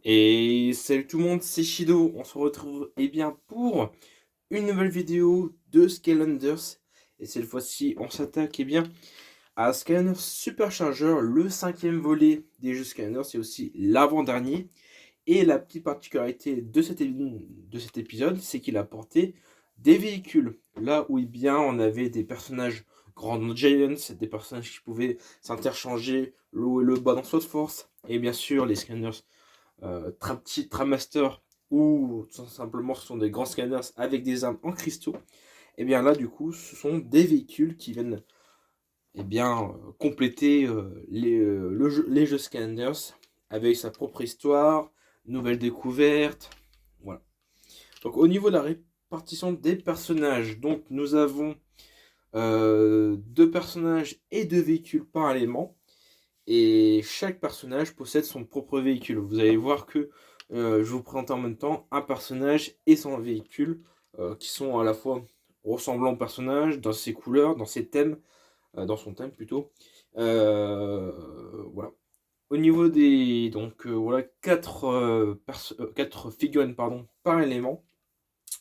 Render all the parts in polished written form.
Et salut tout le monde, c'est Shido. On se retrouve bien pour une nouvelle vidéo de Skylanders. Et cette fois-ci, on s'attaque bien à Skylanders Supercharger, le cinquième volet des jeux Skylanders. C'est aussi l'avant-dernier. Et la petite particularité de cet épisode, c'est qu'il a apporté des véhicules. Là où bien on avait des personnages Grand Giants, des personnages qui pouvaient s'interchanger le haut et le bas dans Sword Force. Et bien sûr, les Skylanders petit Trammaster ou tout simplement ce sont des grands scanners avec des armes en cristaux, et bien là du coup ce sont des véhicules qui viennent compléter les jeux Scanners avec sa propre histoire, nouvelles découvertes, voilà. Donc au niveau de la répartition des personnages, donc nous avons deux personnages et deux véhicules par élément. Et chaque personnage possède son propre véhicule. Vous allez voir que je vous présente en même temps un personnage et son véhicule qui sont à la fois ressemblants au personnage dans ses couleurs, dans ses thèmes, dans son thème plutôt. Voilà. Au niveau des donc voilà quatre figurines pardon par élément.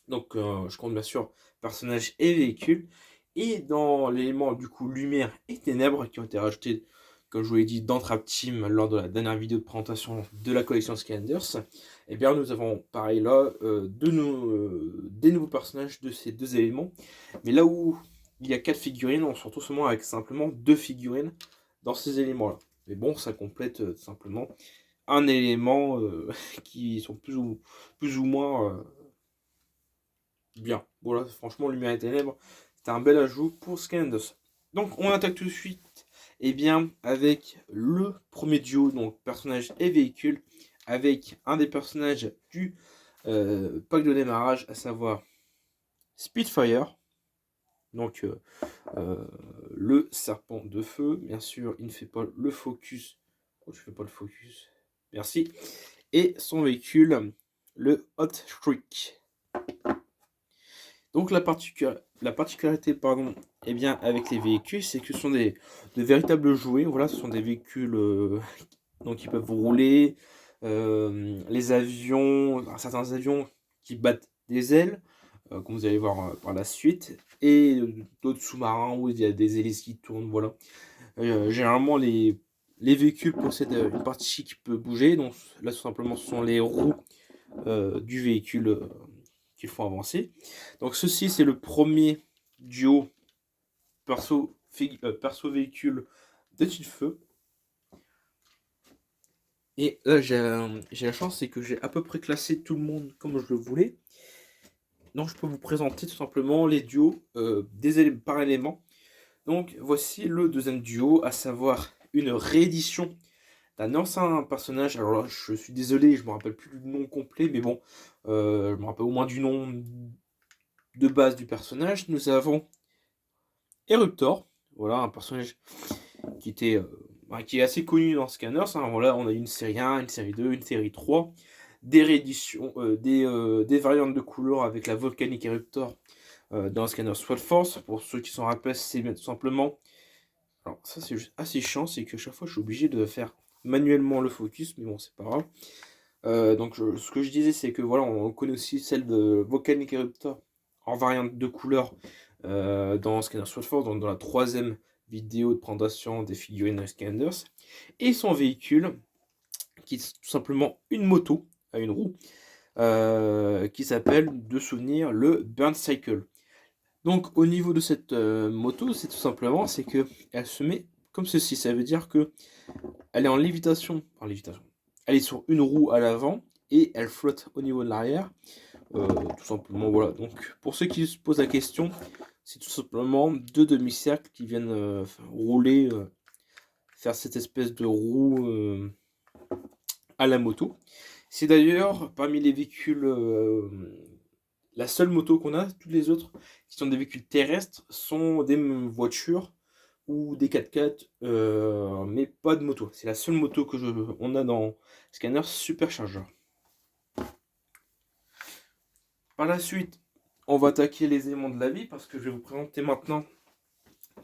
Donc je compte bien sûr personnage et véhicule. Et dans l'élément du coup lumière et ténèbres qui ont été rajoutés, comme je vous l'ai dit, dans Trap Team lors de la dernière vidéo de présentation de la collection Skylanders, et bien nous avons pareil là des nouveaux personnages de ces deux éléments. Mais là où il y a quatre figurines, on se retrouve seulement avec simplement deux figurines dans ces éléments-là. Mais bon, ça complète simplement un élément qui sont plus ou moins bien. Voilà, franchement, Lumière et Ténèbres, c'est un bel ajout pour Skylanders. Donc, on attaque tout de suite avec le premier duo, donc personnage et véhicule, avec un des personnages du pack de démarrage, à savoir Spitfire. Donc, le serpent de feu. Bien sûr, il ne fait pas le focus. Oh, je fais pas le focus. Merci. Et son véhicule, le Hot Streak. Donc la particularité avec les véhicules, c'est que ce sont de véritables jouets. Voilà, ce sont des véhicules donc qui peuvent rouler. Les avions, certains avions qui battent des ailes, comme vous allez voir par la suite, et d'autres sous-marins où il y a des hélices qui tournent. Voilà. Généralement, les véhicules possèdent une partie qui peut bouger. Donc là, tout simplement, ce sont les roues du véhicule qu'il faut avancer. Donc ceci, c'est le premier duo perso véhicule de Feu. Et là, j'ai la chance, c'est que j'ai à peu près classé tout le monde comme je le voulais. Donc je peux vous présenter tout simplement les duos par élément. Donc voici le deuxième duo, à savoir une réédition d'un ancien personnage. Alors là, je suis désolé, je me rappelle plus du nom complet, mais bon, je me rappelle au moins du nom de base du personnage. Nous avons Eruptor, voilà, un personnage qui qui est assez connu dans Scanners. Hein. Voilà, on a une série 1, une série 2, une série 3, des rééditions, des variantes de couleurs avec la Volcanic Eruptor dans Scanners Sword Force. Pour ceux qui s'en rappellent, c'est tout simplement. Alors, ça, c'est juste assez chiant, c'est que chaque fois, je suis obligé de faire manuellement le focus, mais bon, c'est pas grave. Ce que je disais, c'est que voilà, on connaît aussi celle de Volcanic Eruptor en variante de couleur dans Skylanders Sword Force, dans la troisième vidéo de présentation des figurines Skylanders, et son véhicule, qui est tout simplement une moto à une roue, qui s'appelle, de souvenir, le Burn Cycle. Donc au niveau de cette moto, c'est tout simplement, c'est que elle se met comme ceci, ça veut dire que elle est en lévitation, elle est sur une roue à l'avant, et elle flotte au niveau de l'arrière. Tout simplement, voilà. Donc, pour ceux qui se posent la question, c'est tout simplement deux demi-cercles qui viennent rouler, faire cette espèce de roue à la moto. C'est d'ailleurs parmi les véhicules la seule moto qu'on a. Toutes les autres qui sont des véhicules terrestres sont des voitures ou des 4x4, mais pas de moto. C'est la seule moto on a dans Scanner Supercharger. Par la suite, on va attaquer les éléments de la vie parce que je vais vous présenter maintenant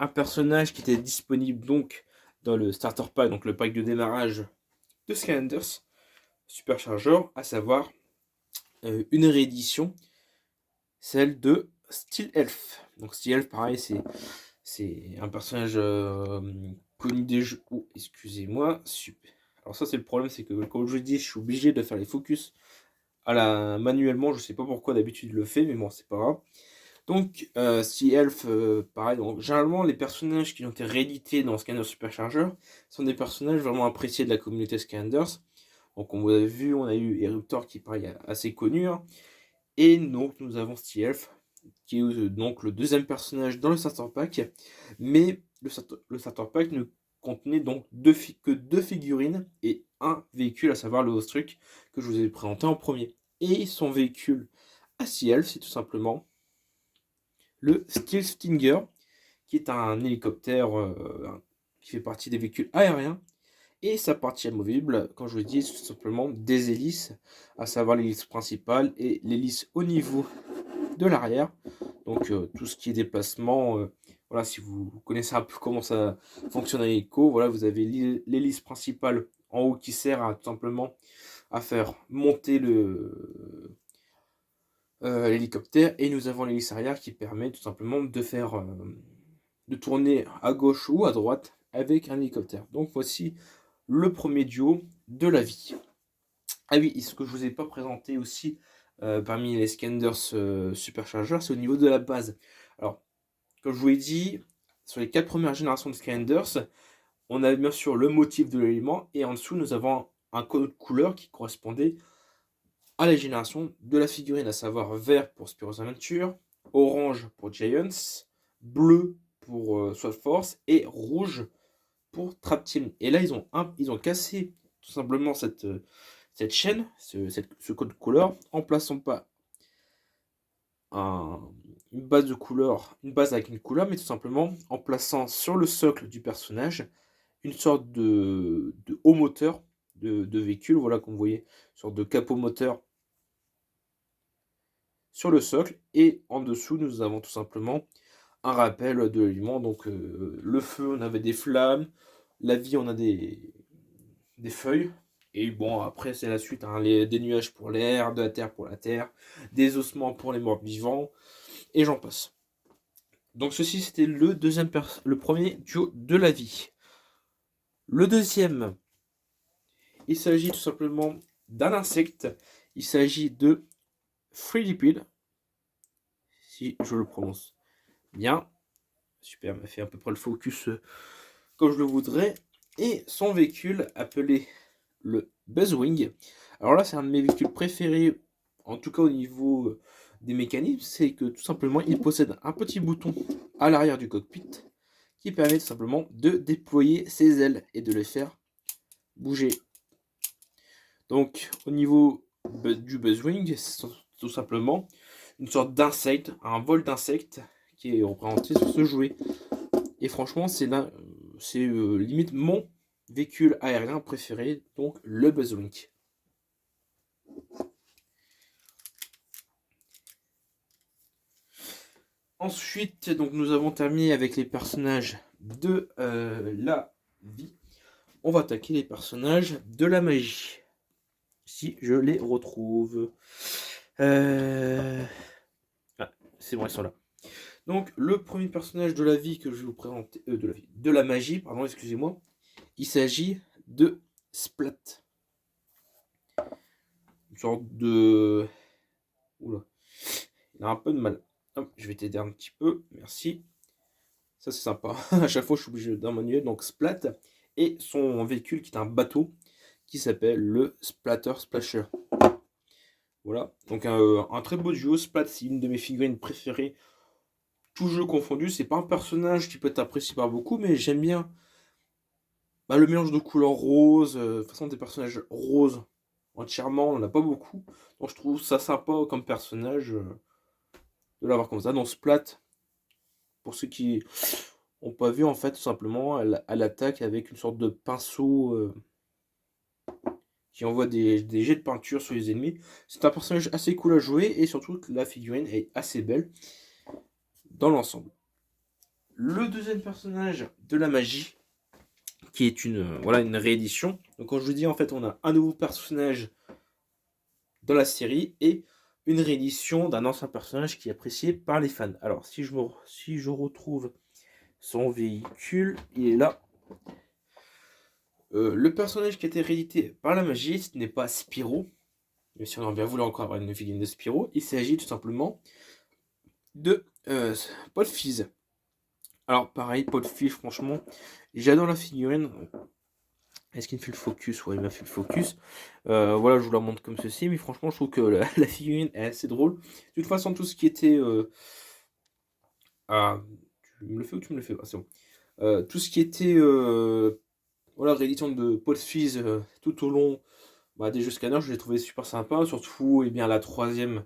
un personnage qui était disponible donc dans le starter pack, donc le pack de démarrage de Skylanders. superchargeur, à savoir une réédition, celle de Steel Elf. Donc Steel Elf, pareil, c'est un personnage connu des jeux. Oh, excusez-moi, super. Alors ça c'est le problème, c'est que comme je dis, je suis obligé de faire les focus manuellement, je sais pas pourquoi d'habitude je le fais, mais bon, c'est pas grave. Donc, Sea Elf, pareil, donc, généralement les personnages qui ont été réédités dans Scanner Supercharger sont des personnages vraiment appréciés de la communauté Scanders. Donc on a vu, on a eu Eruptor qui paraît assez connu, hein. Et donc nous avons Sea Elf, qui est donc le deuxième personnage dans le starter pack, mais le starter pack ne contenait donc que deux figurines et un véhicule, à savoir le Ostruc que je vous ai présenté en premier. Et son véhicule à Sea Elf, c'est tout simplement le Steel Stinger, qui est un hélicoptère qui fait partie des véhicules aériens. Et sa partie amovible, quand je vous dis, c'est tout simplement des hélices, à savoir l'hélice principale et l'hélice au niveau de l'arrière. Donc tout ce qui est déplacement, voilà, si vous connaissez un peu comment ça fonctionne à l'hélico, voilà, vous avez l'hélice principale en haut qui sert à tout simplement à faire monter l'hélicoptère, et nous avons l'hélice arrière qui permet tout simplement de faire de tourner à gauche ou à droite avec un hélicoptère. Donc voici le premier duo de la vie. Ah oui, et ce que je vous ai pas présenté aussi parmi les Scanders Superchargers, c'est au niveau de la base. Alors, comme je vous l'ai dit, sur les 4 premières générations de Scanders, on a bien sûr le motif de l'élément, et en dessous, nous avons un code de couleur qui correspondait à la génération de la figurine, à savoir vert pour Spiro's Adventure, orange pour Giants, bleu pour Sword Force, et rouge pour Trap Team. Et là, ils ont cassé tout simplement cette chaîne, ce code couleur, en plaçant pas une base de couleur, une base avec une couleur, mais tout simplement en plaçant sur le socle du personnage une sorte de haut moteur de véhicule, voilà, comme vous voyez, une sorte de capot moteur sur le socle, et en dessous nous avons tout simplement un rappel de l'élément. Donc le feu, on avait des flammes, la vie, on a des feuilles, et bon, après c'est la suite, hein, des nuages pour l'air, de la terre pour la terre, des ossements pour les morts vivants, et j'en passe. Donc ceci c'était le premier duo de la vie. Le deuxième, il s'agit tout simplement d'un insecte, il s'agit de Freelipid, si je le prononce bien. Super, m'a fait à peu près le focus comme je le voudrais. Et son véhicule appelé le Buzzwing. Alors là, c'est un de mes véhicules préférés, en tout cas au niveau des mécanismes, c'est que tout simplement, il possède un petit bouton à l'arrière du cockpit qui permet tout simplement de déployer ses ailes et de les faire bouger. Donc, au niveau du Buzzwing, c'est tout simplement une sorte d'insecte, un vol d'insectes qui est représenté sur ce jouet. Et franchement, c'est limite mon véhicule aérien préféré, donc le Buzzwing. Ensuite, donc nous avons terminé avec les personnages de la vie. On va attaquer les personnages de la magie. Si je les retrouve. Ah, c'est bon, ils sont là. Donc, le premier personnage de la vie que je vais vous présenter, de la magie, pardon, excusez-moi, il s'agit de Splat. Une sorte de... Oula, il a un peu de mal. Hop, je vais t'aider un petit peu, merci. Ça, c'est sympa. À chaque fois, je suis obligé d'un manuel. Donc, Splat et son véhicule qui est un bateau qui s'appelle le Splatter Splasher. Voilà, donc un très beau duo. Splat, c'est une de mes figurines préférées, tout jeu confondu. C'est pas un personnage qui peut être apprécié par beaucoup, mais j'aime bien le mélange de couleurs roses. De toute façon, des personnages roses entièrement, on n'en a pas beaucoup. Donc je trouve ça sympa comme personnage de l'avoir comme ça. Donc Splat, pour ceux qui n'ont pas vu, en fait, tout simplement, elle attaque avec une sorte de pinceau qui envoie des jets de peinture sur les ennemis. C'est un personnage assez cool à jouer, et surtout la figurine est assez belle dans l'ensemble. Le deuxième personnage de la magie, qui est voilà, une réédition. Donc quand je vous dis, en fait, on a un nouveau personnage dans la série et une réédition d'un ancien personnage qui est apprécié par les fans. Alors, si je retrouve son véhicule, il est là. Le personnage qui a été réédité par la magie, ce n'est pas Spyro, mais si on aurait bien voulu encore avoir une figurine de Spyro, il s'agit tout simplement de Paul Fizz. Alors pareil, Paul Fizz, franchement, j'adore la figurine. Est-ce qu'il me fait le focus? Ouais, il m'a fait le focus. Voilà, je vous la montre comme ceci, mais franchement, je trouve que la figurine est assez drôle. De toute façon, tout ce qui était... Ah, tu me le fais ou tu me le fais? Ah, c'est bon. Tout ce qui était... Voilà, réédition de Paul Fizz tout au long des jeux Scanner, je l'ai trouvé super sympa. Surtout, et bien, la deuxième,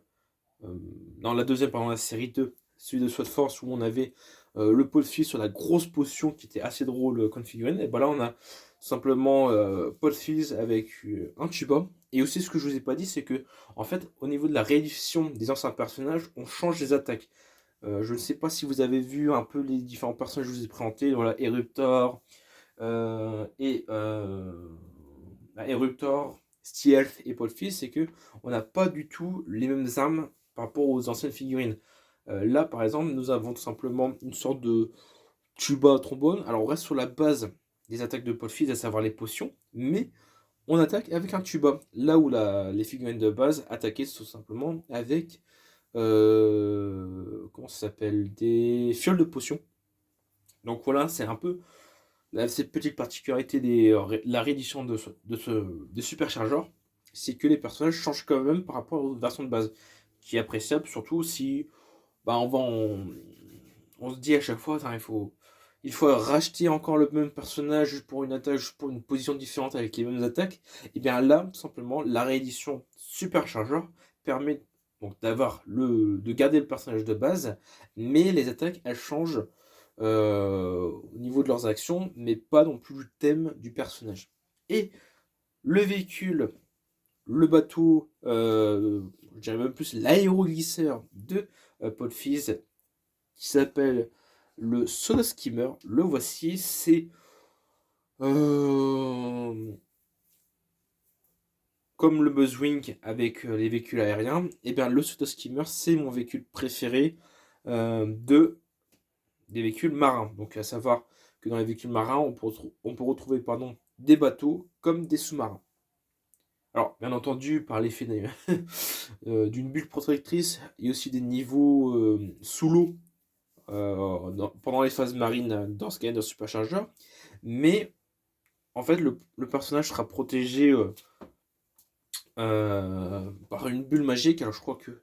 pardon, la série 2, celui de Sword Force, où on avait le Paul Fizz sur la grosse potion qui était assez drôle comme figurine. Et ben là, on a simplement Paul Fizz avec un tuba. Et aussi, ce que je vous ai pas dit, c'est que, en fait, au niveau de la réédition des anciens personnages, on change les attaques. Je ne sais pas si vous avez vu un peu les différents personnages que je vous ai présentés. Voilà, Eruptor Eruptor, Stealth et Paul Fizz, c'est que on n'a pas du tout les mêmes armes par rapport aux anciennes figurines. Là, par exemple, nous avons tout simplement une sorte de tuba trombone. Alors, on reste sur la base des attaques de Paul Fizz, à savoir les potions, mais on attaque avec un tuba. Là où les figurines de base attaquaient tout simplement avec comment ça s'appelle, des fioles de potions. Donc voilà, c'est un peu cette petite particularité la réédition de Supercharger, c'est que les personnages changent quand même par rapport aux versions de base, qui est appréciable, surtout si on se dit à chaque fois, il faut racheter encore le même personnage juste pour une attaque, juste pour une position différente avec les mêmes attaques. Et bien là, tout simplement, la réédition Supercharger permet donc de garder le personnage de base, mais les attaques, elles changent au niveau de leurs actions, mais pas non plus le thème du personnage. Et le véhicule, le bateau, je dirais même plus l'aéroglisseur de Paul Fizz, qui s'appelle le Soda Skimmer. Le voici, c'est comme le Buzzwing avec les véhicules aériens. Et bien le Soda Skimmer, c'est mon véhicule préféré des véhicules marins. Donc à savoir que dans les véhicules marins, on peut retrouver des bateaux comme des sous-marins. Alors, bien entendu, par l'effet d'une bulle protectrice, il y a aussi des niveaux sous l'eau pendant les phases marines dans Skylander Supercharger. Mais en fait, le personnage sera protégé par une bulle magique. Alors, je crois que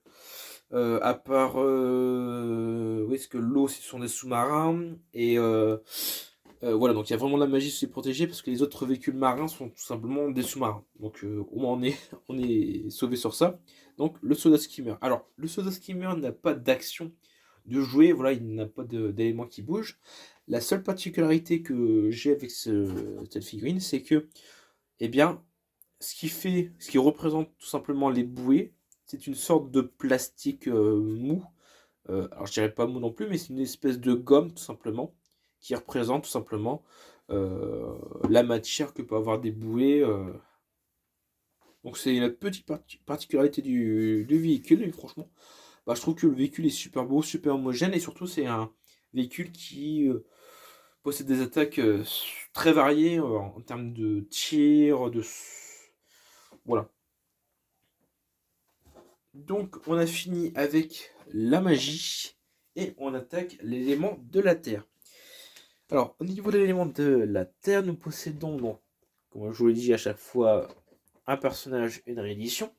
à part oui, est-ce que l'eau ce sont des sous-marins et voilà, donc il y a vraiment de la magie sur les protégés parce que les autres véhicules marins sont tout simplement des sous-marins. Donc au moins on est sauvé sur ça. Donc le Soda Skimmer. Alors le Soda Skimmer n'a pas d'action de jouer, voilà, il n'a pas d'éléments qui bougent. La seule particularité que j'ai avec cette figurine, c'est que, eh bien, ce qui représente tout simplement les bouées, c'est une sorte de plastique mou. Alors je dirais pas mou non plus, mais c'est une espèce de gomme tout simplement, qui représente tout simplement la matière que peut avoir des bouées. Donc c'est la petite particularité du véhicule, et franchement, je trouve que le véhicule est super beau, super homogène, et surtout c'est un véhicule qui possède des attaques très variées en termes de tir, voilà. Donc on a fini avec la magie et on attaque l'élément de la terre. Alors au niveau de l'élément de la terre, nous possédons donc, comme je vous l'ai dit à chaque fois, un personnage et une réédition.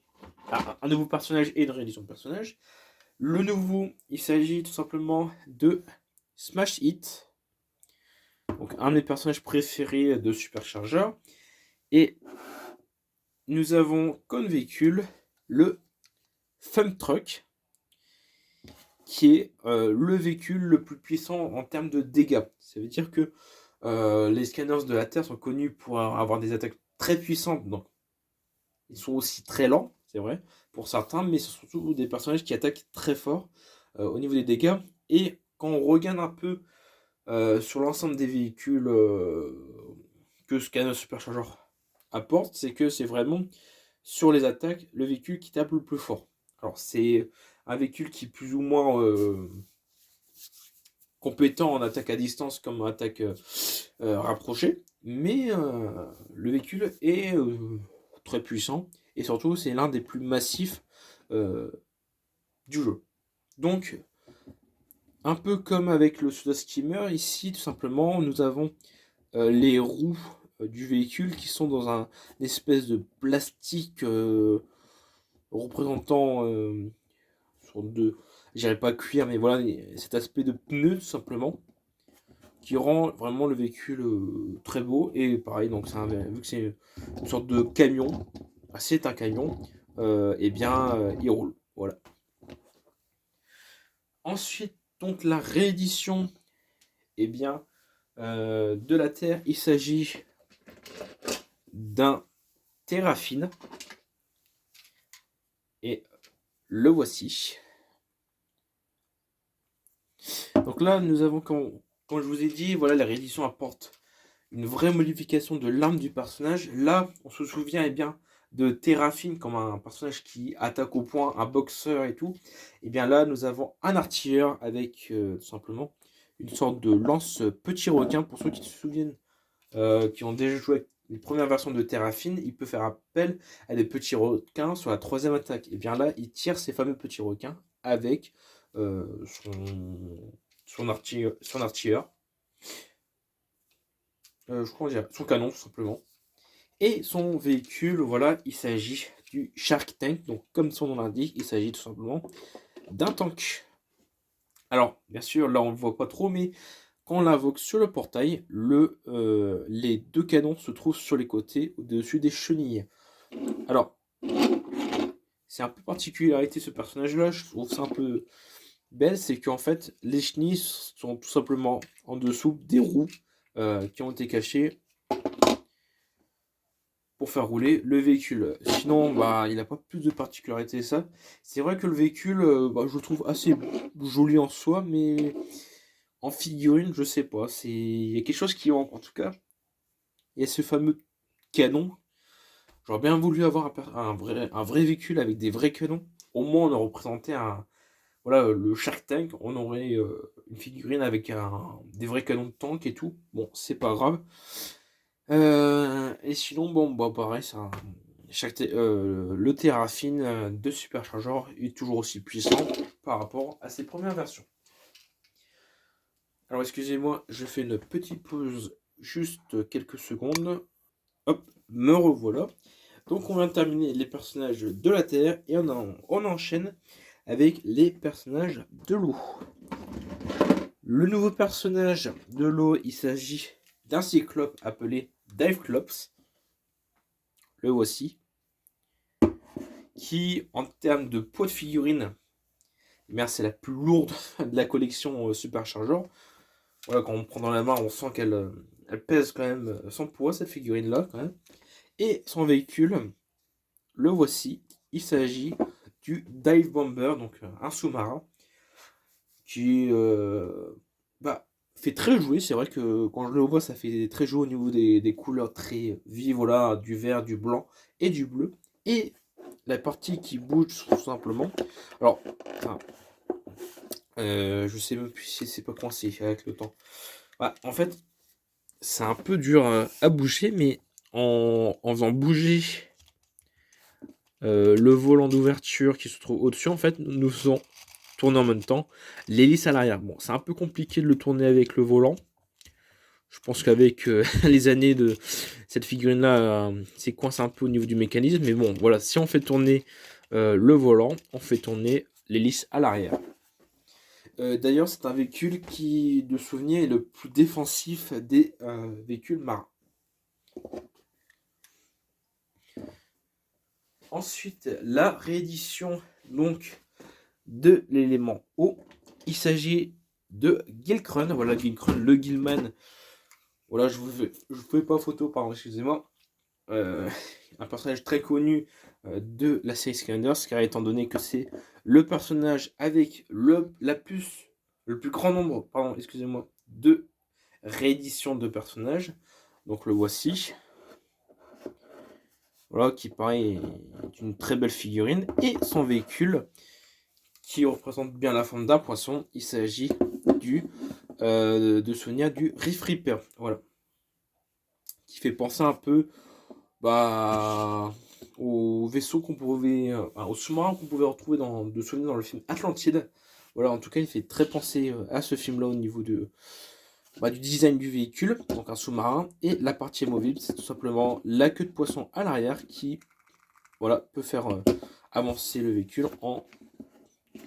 Un nouveau personnage et une réédition de personnage. Le nouveau, il s'agit tout simplement de Smash Hit. Donc un des personnages préférés de Supercharger. Et nous avons comme véhicule le Thumb Truck, qui est le véhicule le plus puissant en termes de dégâts. Ça veut dire que les scanners de la Terre sont connus pour avoir des attaques très puissantes. Donc, ils sont aussi très lents, c'est vrai, pour certains, mais ce sont surtout des personnages qui attaquent très fort au niveau des dégâts. Et quand on regarde un peu sur l'ensemble des véhicules que ce qu'un superchargeur apporte, c'est que c'est vraiment sur les attaques le véhicule qui tape le plus fort. Alors c'est un véhicule qui est plus ou moins compétent en attaque à distance comme en attaque rapprochée, mais le véhicule est très puissant et surtout c'est l'un des plus massifs du jeu. Donc un peu comme avec le Suda Skimmer, ici tout simplement nous avons les roues du véhicule qui sont dans une espèce de plastique représentant sorte de, j'irais pas cuir, mais voilà, cet aspect de pneu tout simplement qui rend vraiment le véhicule très beau. Et pareil, donc vu que c'est une sorte de camion, c'est un camion, et bien il roule. Voilà. Ensuite, donc la réédition, et bien de la Terre, il s'agit d'un Terrafine. Et le voici. Donc là, nous avons, comme je vous ai dit, voilà, la réédition apporte une vraie modification de l'arme du personnage. Là, on se souvient bien de Terrafine comme un personnage qui attaque au poing, un boxeur et tout. Et bien là, nous avons un artilleur avec tout simplement une sorte de lance petit requin. Pour ceux qui se souviennent, qui ont déjà joué les premières versions de Terrafine, il peut faire appel à des petits requins sur la troisième attaque. Et bien là, il tire ces fameux petits requins avec son artilleur. Je crois dire son canon tout simplement. Et son véhicule, voilà, il s'agit du Shark Tank. Donc comme son nom l'indique, il s'agit tout simplement d'un tank. Alors, bien sûr, là on ne le voit pas trop, mais quand on l'invoque sur le portail, les deux canons se trouvent sur les côtés, au-dessus des chenilles. Alors, c'est un peu particularité ce personnage-là, je trouve ça un peu belle, c'est qu'en fait, les chenilles sont tout simplement en dessous des roues qui ont été cachées pour faire rouler le véhicule. Sinon, bah, il n'a pas plus de particularité que ça. C'est vrai que le véhicule, je le trouve assez joli en soi, mais en figurine, je sais pas. Il y a quelque chose qui manque en tout cas. Il y a ce fameux canon. J'aurais bien voulu avoir un vrai véhicule avec des vrais canons. Au moins, on aurait représenté voilà, le Shark Tank. On aurait une figurine avec des vrais canons de tank et tout. Bon, c'est pas grave. Et sinon, bon, bah pareil, le Terrafine de Supercharger est toujours aussi puissant par rapport à ses premières versions. Alors, excusez-moi, je fais une petite pause, juste quelques secondes. Hop, me revoilà. Donc, on vient de terminer les personnages de la Terre et on enchaîne avec les personnages de l'eau. Le nouveau personnage de l'eau, il s'agit d'un cyclope appelé Diveclops. Le voici. Qui, en termes de poids de figurine, c'est la plus lourde de la collection Supercharger. Voilà, quand on prend dans la main, on sent qu'elle pèse quand même son poids, cette figurine-là, quand même. Et son véhicule, le voici. Il s'agit du Dive Bomber, donc un sous-marin, qui fait très jouer. C'est vrai que quand je le vois, ça fait très jouer au niveau des couleurs très vives, voilà, du vert, du blanc et du bleu. Et la partie qui bouge tout simplement. Alors, je sais même plus si c'est pas coincé avec le temps. En fait, c'est un peu dur à bouger, mais en faisant bouger le volant d'ouverture qui se trouve au-dessus, en fait, nous faisons tourner en même temps l'hélice à l'arrière. Bon, c'est un peu compliqué de le tourner avec le volant. Je pense qu'avec les années de cette figurine-là, c'est coincé un peu au niveau du mécanisme. Mais bon, voilà, si on fait tourner le volant, on fait tourner l'hélice à l'arrière. D'ailleurs, c'est un véhicule qui, de souvenir, est le plus défensif des véhicules marins. Ensuite, la réédition donc de l'élément eau. Il s'agit de Gilkrun. Voilà, Gilkrun, le Gilman. Voilà, je ne fais pas photo, pardon, excusez-moi. Un personnage très connu de la série Skylanders, car étant donné que c'est le personnage avec le plus grand nombre, pardon, excusez-moi, de rééditions de personnages. Donc le voici. Voilà, qui pareil est une très belle figurine. Et son véhicule, qui représente bien la forme d'un poisson. Il s'agit de Sonia du Reef Reaper. Voilà. Qui fait penser un peu au vaisseau qu'on pouvait, au sous-marin qu'on pouvait retrouver de Sonia dans le film Atlantide. Voilà, en tout cas, il fait très penser à ce film-là au niveau du design du véhicule, donc un sous-marin. Et la partie amovible, c'est tout simplement la queue de poisson à l'arrière qui peut faire avancer le véhicule en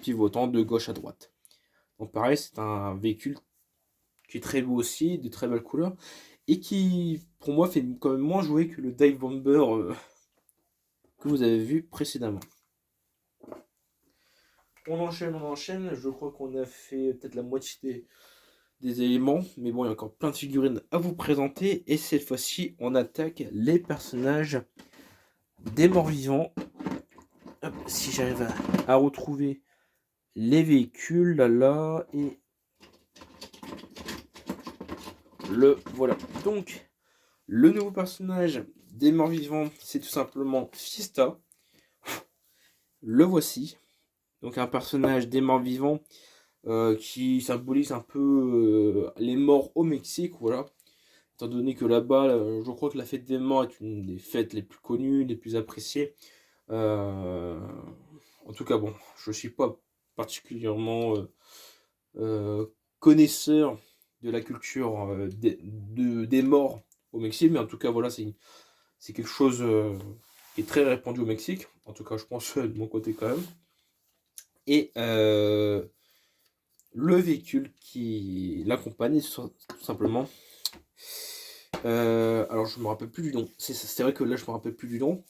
pivotant de gauche à droite. Donc pareil, c'est un véhicule qui est très beau aussi, de très belles couleurs, et qui, pour moi, fait quand même moins jouer que le Dive Bomber que vous avez vu précédemment. On enchaîne. Je crois qu'on a fait peut-être la moitié des éléments, mais bon, il y a encore plein de figurines à vous présenter, et cette fois-ci, on attaque les personnages des morts-vivants. Si j'arrive à retrouver les véhicules, là, et le voilà. Donc, le nouveau personnage des morts-vivants, c'est tout simplement Fiesta. Le voici. Donc, un personnage des morts-vivants qui symbolise un peu les morts au Mexique, voilà. Étant donné que là-bas, je crois que la fête des morts est une des fêtes les plus connues, les plus appréciées. En tout cas, bon, je ne suis pas particulièrement connaisseur de la culture des morts au Mexique, mais en tout cas, voilà, c'est quelque chose qui est très répandu au Mexique. En tout cas, je pense de mon côté quand même. Et le véhicule qui l'accompagne, tout simplement. Alors, je me rappelle plus du nom. C'est vrai que là, je me rappelle plus du nom.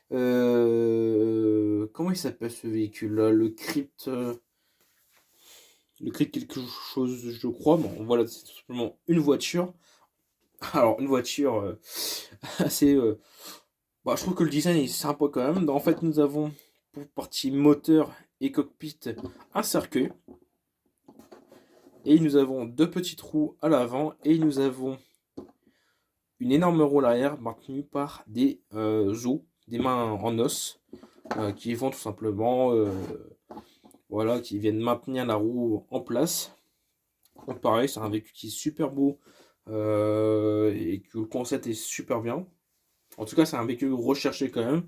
Comment il s'appelle ce véhicule-là? Le Crypt quelque chose, je crois. Bon, voilà, c'est tout simplement une voiture. Alors, une voiture assez. Je trouve que le design est sympa quand même. En fait, nous avons pour partie moteur et cockpit un cercueil. Et nous avons deux petits trous à l'avant. Et nous avons une énorme roue à l'arrière maintenue par des os, des mains en os, qui vont tout simplement. Voilà, qui viennent maintenir la roue en place. Donc pareil, c'est un véhicule qui est super beau et que le concept est super bien. En tout cas, c'est un véhicule recherché quand même.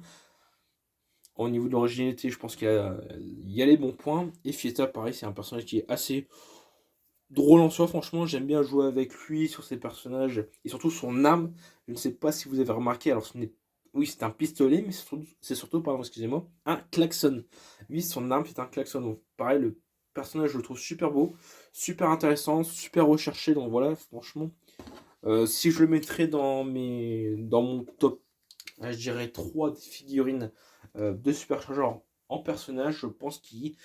Au niveau de l'originalité, je pense qu'il y a les bons points. Et Fiesta, pareil, c'est un personnage qui est assez drôle en soi. Franchement, j'aime bien jouer avec lui sur ses personnages et surtout son arme. Je ne sais pas si vous avez remarqué, alors oui, c'est un pistolet, mais c'est surtout, pardon, excusez-moi, un klaxon. Lui, son arme, c'est un klaxon. Donc, pareil, le personnage, je le trouve super beau, super intéressant, super recherché. Donc voilà, franchement, si je le mettrais dans mon top, je dirais 3 figurines de superchargeurs en personnage, je pense qu'il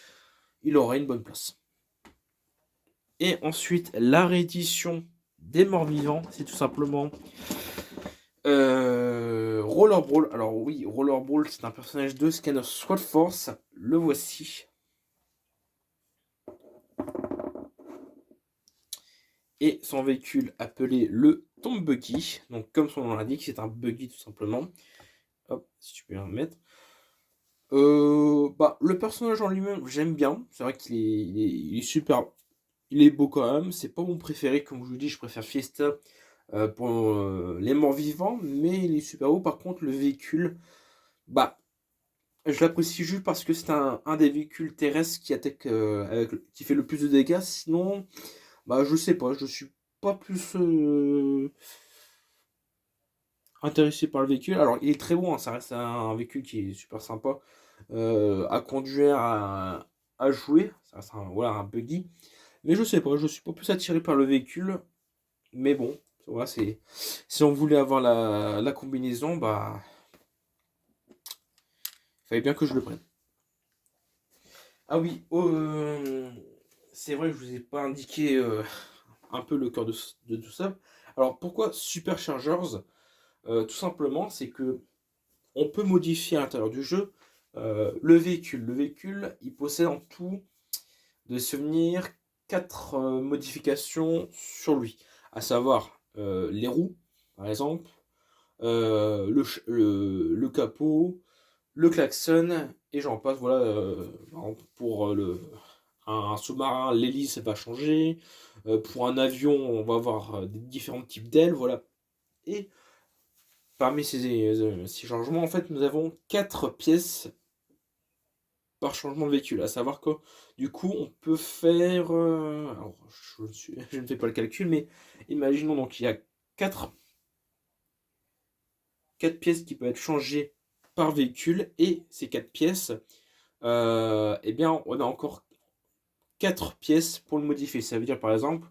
aurait une bonne place. Et ensuite, la réédition des morts-vivants, c'est tout simplement Rollerball. Alors oui, Rollerball, c'est un personnage de Scanner Squad Force. Le voici. Et son véhicule appelé le Tomb Buggy. Donc comme son nom l'indique, c'est un buggy tout simplement. Hop, si tu peux le remettre. Le personnage en lui-même, j'aime bien. C'est vrai qu'il est super. Il est beau quand même. C'est pas mon préféré, comme je vous dis, je préfère Fiesta pour les morts vivants, mais il est super beau. Par contre, le véhicule, je l'apprécie juste parce que c'est un des véhicules terrestres qui attaque, qui fait le plus de dégâts. Sinon, je sais pas, je suis pas plus intéressé par le véhicule. Alors, il est très bon, hein, ça reste un véhicule qui est super sympa à conduire, à jouer. Ça reste un buggy. Mais je sais pas, je suis pas plus attiré par le véhicule. Mais bon, voilà, si on voulait avoir la combinaison, il fallait bien que je le prenne. Ah oui, c'est vrai que je vous ai pas indiqué un peu le cœur de tout ça. Alors pourquoi Superchargers? Tout simplement, c'est que on peut modifier à l'intérieur du jeu le véhicule. Le véhicule, il possède en tout de souvenirs 4 modifications sur lui, à savoir les roues, par exemple, le capot, le klaxon, et j'en passe. Voilà, par exemple, pour un sous-marin, l'hélice va changer. Pour un avion, on va avoir des différents types d'ailes, voilà. Et parmi ces changements, en fait, nous avons 4 pièces par changement de véhicule. À savoir que, du coup, on peut faire... alors, je ne fais pas le calcul, mais imaginons donc il y a 4 pièces qui peuvent être changées par véhicule, et ces 4 pièces, eh bien, on a encore 4 pièces pour le modifier. Ça veut dire, par exemple,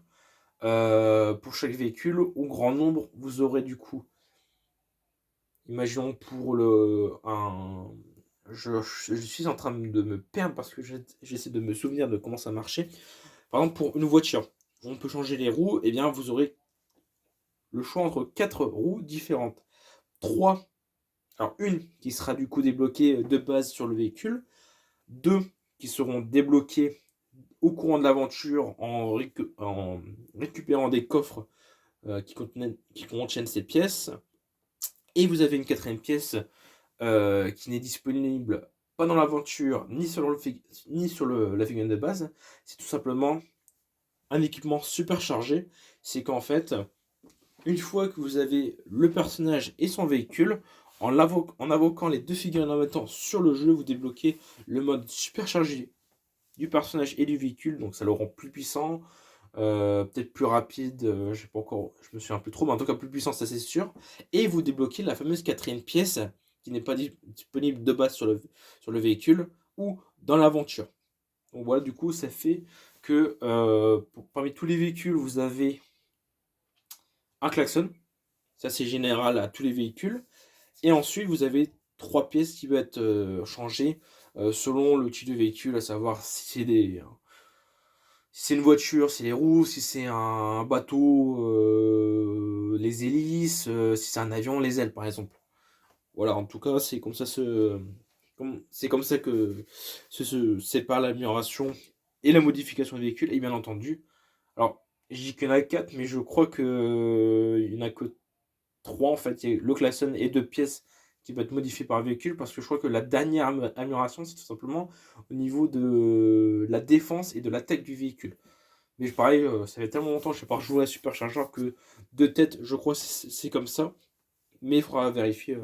pour chaque véhicule, au grand nombre, vous aurez du coup, imaginons pour je suis en train de me perdre parce que j'essaie de me souvenir de comment ça marchait. Par exemple, pour une voiture, on peut changer les roues, et bien vous aurez le choix entre 4 roues différentes. 3, alors une qui sera du coup débloquée de base sur le véhicule, 2 qui seront débloquées au courant de l'aventure en récupérant des coffres qui contiennent ces pièces. Et vous avez une quatrième pièce qui n'est disponible pas dans l'aventure ni sur la figurine de base. C'est tout simplement un équipement superchargé. C'est qu'en fait, une fois que vous avez le personnage et son véhicule, en invoquant les deux figurines en même temps sur le jeu, vous débloquez le mode superchargé du personnage et du véhicule. Donc ça le rend plus puissant, peut-être plus rapide, je sais pas encore, je me souviens plus trop, mais en tout cas plus puissant, ça c'est sûr. Et vous débloquez la fameuse quatrième pièce qui n'est pas disponible de base sur le véhicule ou dans l'aventure. Donc voilà, du coup, ça fait que parmi tous les véhicules, vous avez un klaxon. Ça, c'est général à tous les véhicules. Et ensuite, vous avez 3 pièces qui peuvent être changées selon le type de véhicule, à savoir si c'est une voiture, c'est les roues, si c'est un bateau, les hélices, si c'est un avion, les ailes, par exemple. Voilà, en tout cas, c'est comme ça que se sépare l'amélioration et la modification du véhicule. Et bien entendu, alors, je dis qu'il y en a 4, mais je crois il n'y en a que 3 en fait. Il y a le klaxon et 2 pièces qui peuvent être modifiées par véhicule, parce que je crois que la dernière amélioration, c'est tout simplement au niveau de la défense et de l'attaque du véhicule. Mais pareil, ça fait tellement longtemps que je n'ai pas rejoué à Supercharger que de tête, je crois que c'est comme ça. Mais il faudra vérifier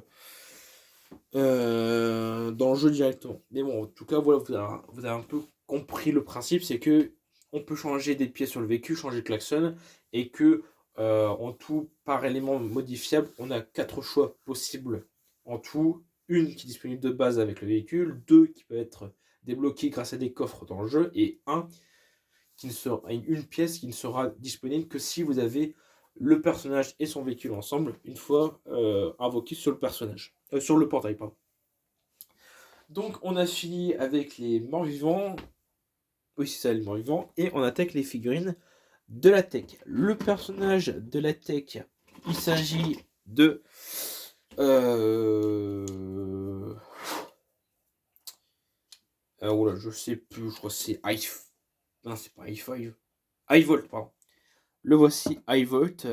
dans le jeu directement. Mais bon, en tout cas, voilà, vous avez un peu compris le principe, c'est que on peut changer des pièces sur le véhicule, changer le klaxon, et que en tout, par élément modifiable, on a 4 choix possibles en tout. Une qui est disponible de base avec le véhicule, 2 qui peut être débloquées grâce à des coffres dans le jeu, et une pièce qui ne sera disponible que si vous avez le personnage et son véhicule ensemble, une fois invoqué sur le personnage. Sur le portail, pardon. Donc on a fini avec les morts-vivants. Oui, c'est ça, les morts-vivants. Et on attaque les figurines de la tech. Le personnage de la tech, il s'agit de... je sais plus, je crois que c'est Non, c'est pas i5. iVolt, pardon. Le voici, iVolt,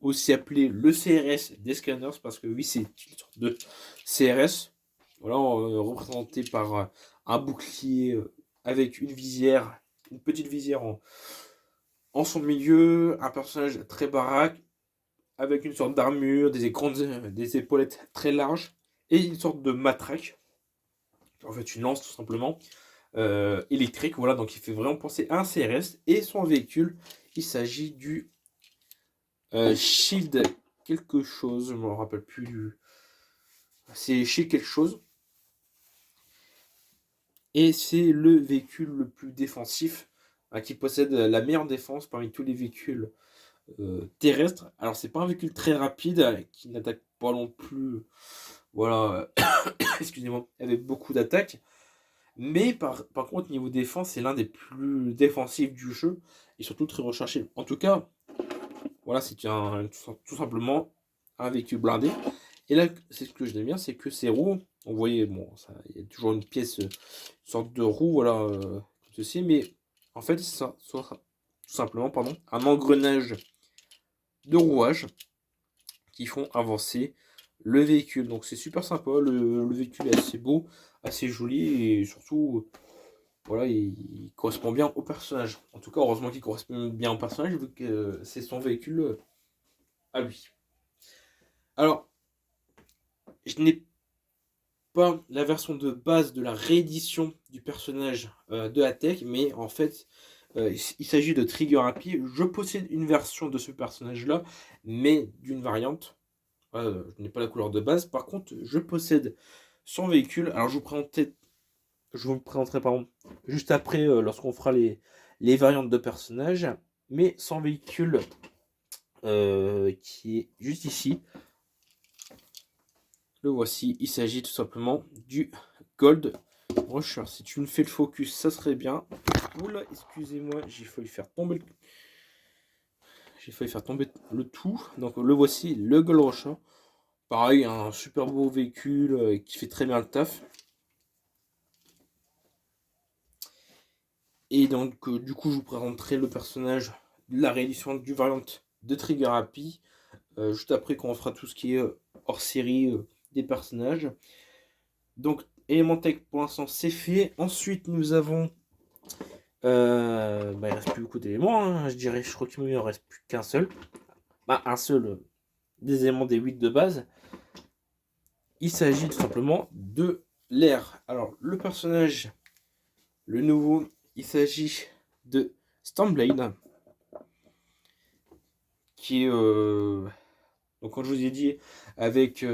aussi appelé le CRS des scanners, parce que oui, c'est une sorte de CRS. Voilà, représenté par un bouclier avec une visière, une petite visière en son milieu, un personnage très baraque, avec une sorte d'armure, des épaulettes très larges, et une sorte de matraque, en fait une lance tout simplement, électrique, voilà, donc il fait vraiment penser à un CRS, et son véhicule, il s'agit du Shield quelque chose, je ne me rappelle plus. C'est Shield quelque chose. Et c'est le véhicule le plus défensif, qui possède la meilleure défense parmi tous les véhicules terrestres. Alors c'est pas un véhicule très rapide, qui n'attaque pas non plus, voilà, excusez-moi, avec beaucoup d'attaques. Mais par contre, niveau défense, c'est l'un des plus défensifs du jeu, et surtout très recherché. En tout cas, voilà, c'est tout simplement un véhicule blindé. Et là, c'est ce que j'aime bien, c'est que ces roues, on voyait, bon, il y a toujours une pièce, une sorte de roue, voilà, comme ceci, mais en fait, c'est tout simplement, pardon, un engrenage de rouage qui font avancer le véhicule. Donc c'est super sympa, le véhicule est assez beau, assez joli et surtout voilà, il correspond bien au personnage. En tout cas, heureusement qu'il correspond bien au personnage vu que c'est son véhicule à lui. Alors, je n'ai pas la version de base de la réédition du personnage de Attack, mais en fait, il s'agit de Trigger Happy. Je possède une version de ce personnage-là, mais d'une variante. Je n'ai pas la couleur de base. Par contre, je possède son véhicule. Alors, je vous le présenterai pardon, juste après, lorsqu'on fera les variantes de personnages. Mais son véhicule, qui est juste ici. Le voici, il s'agit tout simplement du Gold Rusher. Si tu me fais le focus, ça serait bien. Oula, excusez-moi, j'ai failli faire tomber le tout. Donc le voici, le Gold Rusher. Pareil, un super beau véhicule qui fait très bien le taf. Et donc du coup, je vous présenterai le personnage de la réédition du variant de Trigger Happy. Juste après qu'on fera tout ce qui est hors série des personnages. Donc Elementech pour l'instant c'est fait. Ensuite nous avons il reste plus beaucoup d'éléments, hein, je dirais, je crois qu'il ne reste plus qu'un seul. Un seul des éléments des 8 de base. Il s'agit tout simplement de l'air. Alors le personnage, le nouveau, il s'agit de Stormblade. Qui est donc comme je vous ai dit avec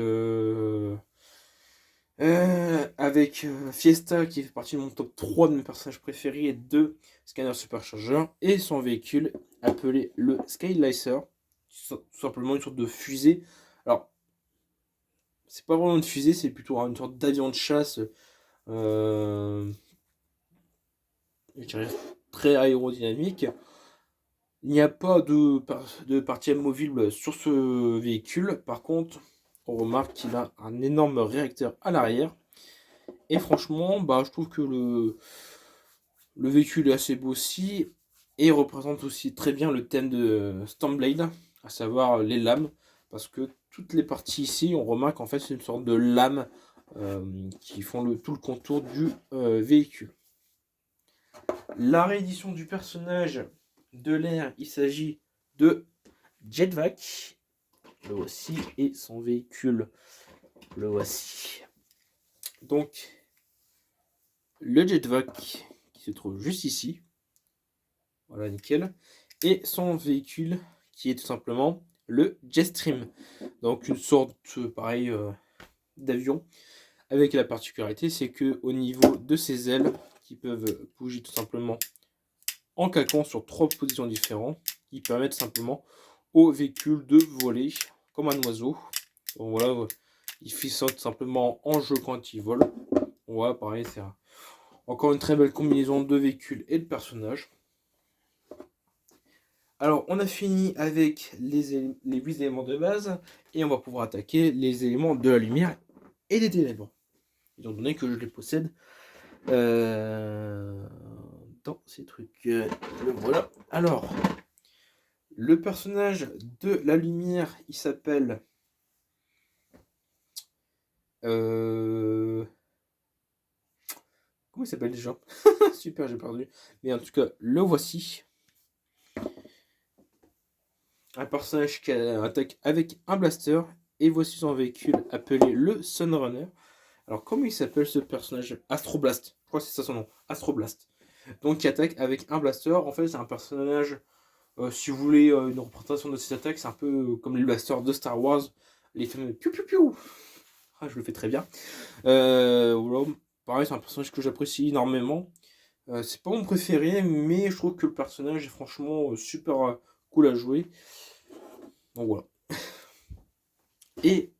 Fiesta qui fait partie de mon top 3 de mes personnages préférés et de Scanner Supercharger et son véhicule appelé le Skylicer, tout simplement une sorte de fusée. Alors c'est pas vraiment une fusée, c'est plutôt une sorte d'avion de chasse je dirais très aérodynamique. Il n'y a pas de partie amovible sur ce véhicule. Par contre, on remarque qu'il a un énorme réacteur à l'arrière. Et franchement, je trouve que le véhicule est assez beau aussi. Et représente aussi très bien le thème de Stormblade, à savoir les lames. Parce que toutes les parties ici, on remarque en fait c'est une sorte de lame qui font tout le contour du véhicule. La réédition du personnage de l'air, il s'agit de Jetvac, le voici, et son véhicule, le voici. Donc, le Jetvac qui se trouve juste ici, voilà, nickel, et son véhicule qui est tout simplement le Jetstream, donc une sorte, pareil, d'avion, avec la particularité, c'est que au niveau de ses ailes, qui peuvent bouger tout simplement en calquant sur 3 positions différentes, qui permettent simplement au véhicule de voler comme un oiseau. Donc voilà, il saute simplement en jeu quand il vole. Voilà, pareil, c'est encore une très belle combinaison de véhicules et de personnages. Alors, on a fini avec les 8 éléments de base et on va pouvoir attaquer les éléments de la lumière et des ténèbres. Étant donné que je les possède dans ces trucs. Le voilà. Alors, le personnage de la lumière, il s'appelle comment il s'appelle déjà? Super, j'ai perdu. Mais en tout cas, le voici. Un personnage qui attaque avec un blaster. Et voici son véhicule appelé le Sunrunner. Alors, comment il s'appelle ce personnage? Astroblast. Je crois que c'est ça son nom. Astroblast. Donc, qui attaque avec un blaster. En fait, c'est un personnage, si vous voulez une représentation de cette attaque, c'est un peu comme les blasters de Star Wars. Les fameux piou piou piou. Ah, je le fais très bien. Voilà. Pareil, c'est un personnage que j'apprécie énormément. C'est pas mon préféré, mais je trouve que le personnage est franchement super cool à jouer. Donc voilà. Et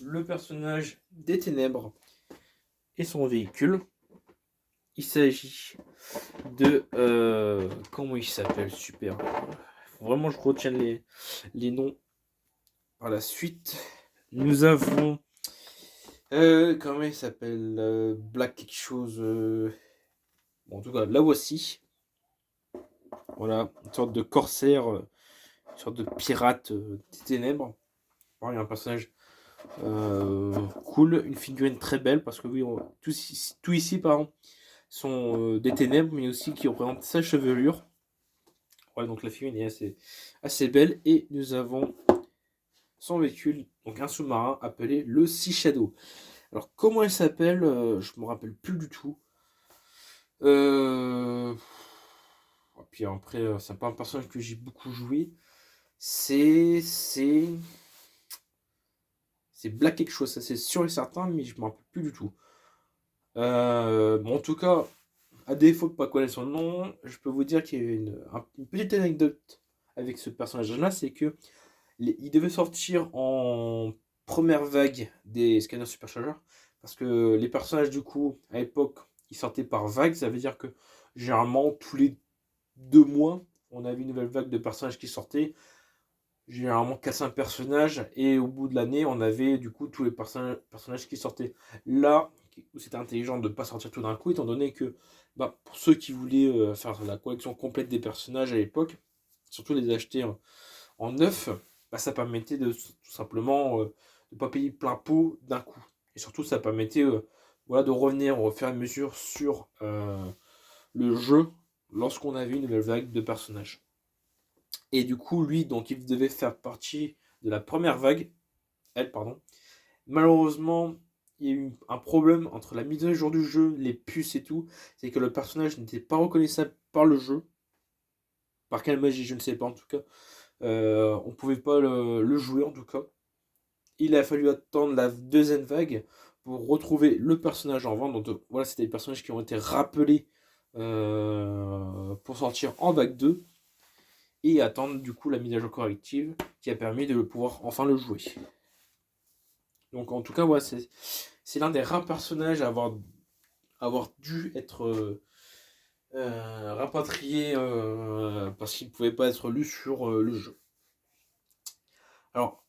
le personnage des ténèbres et son véhicule. Il s'agit de... comment il s'appelle? Super. Vraiment, je retiens les noms par la suite. Nous avons... comment il s'appelle? Black quelque chose... Bon, en tout cas, la voici. Voilà, une sorte de corsaire une sorte de pirate des ténèbres. Il y a un personnage cool, une figurine très belle, parce que oui, tout ici, pardon, sont des ténèbres, mais aussi qui représentent sa chevelure. Ouais, donc la figurine est assez belle, et nous avons son véhicule, donc un sous-marin appelé le Sea Shadow. Alors comment il s'appelle, je me rappelle plus du tout. Puis après, c'est pas un personnage que j'ai beaucoup joué. C'est Black quelque chose, ça c'est sûr et certain, mais je me rappelle plus du tout. Bon, en tout cas, à défaut de pas connaître son nom, je peux vous dire qu'il y a une petite anecdote avec ce personnage-là, c'est que il devait sortir en première vague des scanners superchargeurs, parce que les personnages du coup, à l'époque, ils sortaient par vague, ça veut dire que généralement tous les 2 mois, on avait une nouvelle vague de personnages qui sortaient, généralement 4-5 personnages, et au bout de l'année, on avait du coup tous les personnages qui sortaient. Là, c'était intelligent de ne pas sortir tout d'un coup, étant donné que pour ceux qui voulaient faire la collection complète des personnages à l'époque, surtout les acheter en neuf, ça permettait de tout simplement de ne pas payer plein pot d'un coup. Et surtout, ça permettait de revenir au fur et à mesure sur le jeu lorsqu'on avait une nouvelle vague de personnages. Et du coup, lui, donc, il devait faire partie de la première vague, elle, pardon. Malheureusement, il y a eu un problème entre la mise à jour du jeu, les puces et tout, c'est que le personnage n'était pas reconnaissable par le jeu. Par quelle magie, je ne sais pas en tout cas. On pouvait pas le jouer en tout cas. Il a fallu attendre la deuxième vague pour retrouver le personnage en vente. Donc voilà, c'était des personnages qui ont été rappelés pour sortir en vague 2. Et attendre du coup la mise à jour corrective qui a permis de pouvoir enfin le jouer. Donc en tout cas, ouais, c'est l'un des rares personnages à avoir dû être rapatrié parce qu'il ne pouvait pas être lu sur le jeu. Alors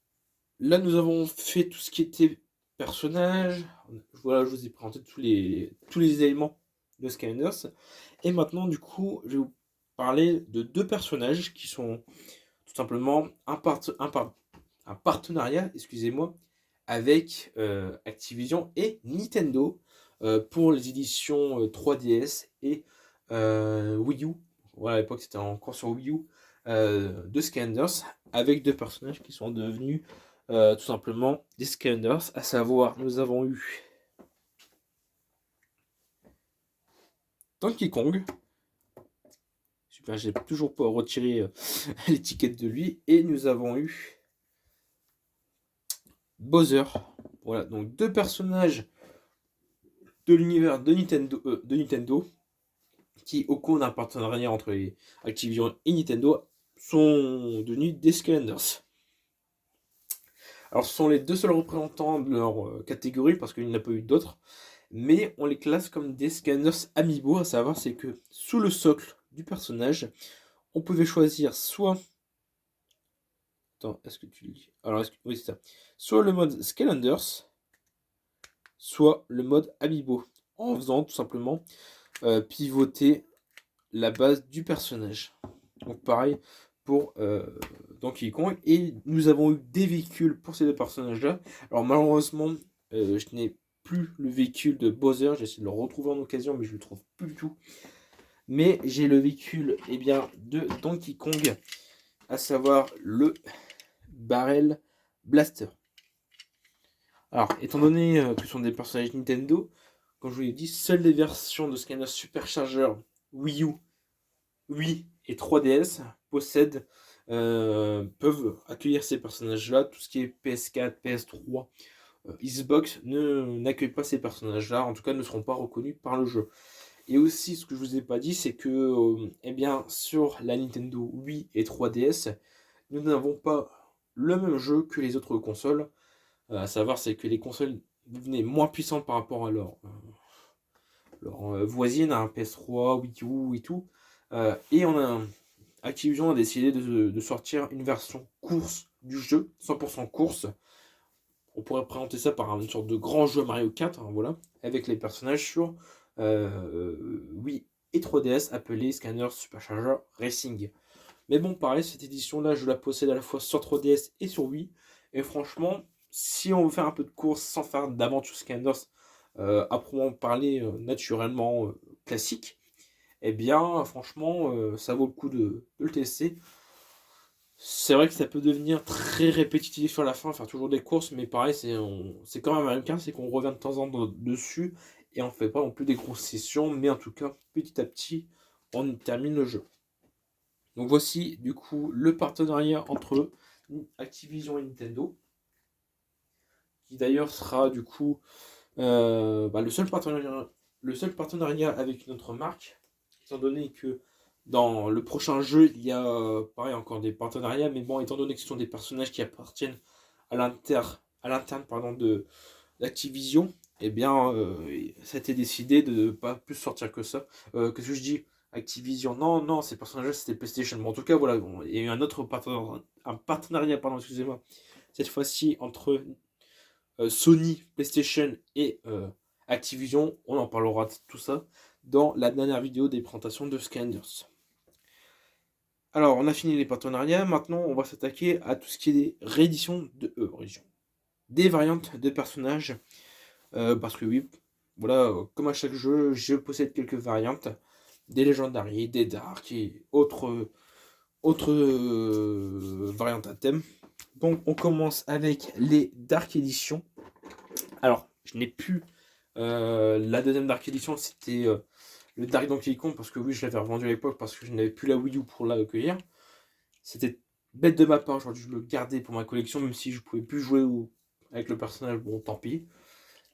là, nous avons fait tout ce qui était personnage. Voilà, je vous ai présenté tous les éléments de Skylanders. Et maintenant, du coup, je vais vous parler de 2 personnages qui sont tout simplement un partenariat, excusez-moi, avec Activision et Nintendo pour les éditions 3DS et Wii U. Voilà, à l'époque, c'était encore sur Wii U de Skylanders, avec 2 personnages qui sont devenus tout simplement des Skylanders, à savoir, nous avons eu Donkey Kong. Super, j'ai toujours pas retiré l'étiquette de lui. Et nous avons eu Bowser. Voilà, donc 2 personnages de l'univers de Nintendo qui, au cours d'un partenariat entre Activision et Nintendo, sont devenus des Skylanders. Alors, ce sont les 2 seuls représentants de leur catégorie, parce qu'il n'y en a pas eu d'autres, mais on les classe comme des Skylanders Amiibo, à savoir, c'est que sous le socle du personnage, on pouvait choisir soit... Attends, est-ce que tu lis? Alors, oui, c'est ça. Soit le mode Skylanders, soit le mode Amiibo, en faisant tout simplement pivoter la base du personnage. Donc pareil pour Donkey Kong. Et nous avons eu des véhicules pour ces 2 personnages-là. Alors malheureusement, je n'ai plus le véhicule de Bowser. J'ai essayé de le retrouver en occasion, mais je ne le trouve plus du tout. Mais j'ai le véhicule de Donkey Kong, à savoir le Barrel Blaster. Alors, étant donné que ce sont des personnages Nintendo, comme je vous l'ai dit, seules les versions de Skylanders Supercharger Wii U, Wii et 3DS peuvent accueillir ces personnages-là. Tout ce qui est PS4, PS3, Xbox n'accueille pas ces personnages-là, en tout cas ne seront pas reconnus par le jeu. Et aussi, ce que je vous ai pas dit, c'est que sur la Nintendo Wii et 3DS, nous n'avons pas le même jeu que les autres consoles. À savoir, c'est que les consoles devenaient moins puissantes par rapport à leur voisine, un PS3, Wii U et tout. Et Activision a décidé de sortir une version course du jeu, 100% course. On pourrait présenter ça par une sorte de grand jeu Mario Kart, hein, voilà, avec les personnages sur Wii et 3DS appelés Skylanders Supercharger Racing. Mais bon, pareil, cette édition-là, je la possède à la fois sur 3DS et sur Wii. Et franchement, si on veut faire un peu de course sans faire d'aventure Skanders à proprement parler naturellement classique, eh bien, franchement, ça vaut le coup de le tester. C'est vrai que ça peut devenir très répétitif sur la fin, faire toujours des courses, mais pareil, c'est quand même américain, c'est qu'on revient de temps en temps dessus et on fait pas non plus des grosses sessions, mais en tout cas, petit à petit, on termine le jeu. Donc voici du coup le partenariat entre Activision et Nintendo, qui d'ailleurs sera du coup le seul partenariat avec une autre marque, étant donné que dans le prochain jeu, il y a pareil encore des partenariats, mais bon, étant donné que ce sont des personnages qui appartiennent à l'interne de d'Activision, eh bien, ça a été décidé de ne pas plus sortir que ça. Qu'est-ce que je dis? Activision, non, non, ces personnages c'était PlayStation. Mais en tout cas, voilà, bon, il y a eu un partenariat, pardon, excusez-moi, cette fois-ci entre Sony, PlayStation et Activision. On en parlera de tout ça dans la dernière vidéo des présentations de Skylanders. Alors, on a fini les partenariats. Maintenant, on va s'attaquer à tout ce qui est des rééditions des variantes de personnages. Parce que oui, voilà, comme à chaque jeu, je possède quelques variantes. Des Legendary, des Dark et autres variantes à thème. Donc, on commence avec les Dark Edition. Alors, je n'ai plus la deuxième Dark Edition, c'était le Dark Donkey Kong, parce que oui, je l'avais revendu à l'époque parce que je n'avais plus la Wii U pour l'accueillir. C'était bête de ma part, aujourd'hui je le gardais pour ma collection, même si je pouvais plus jouer avec le personnage, bon tant pis.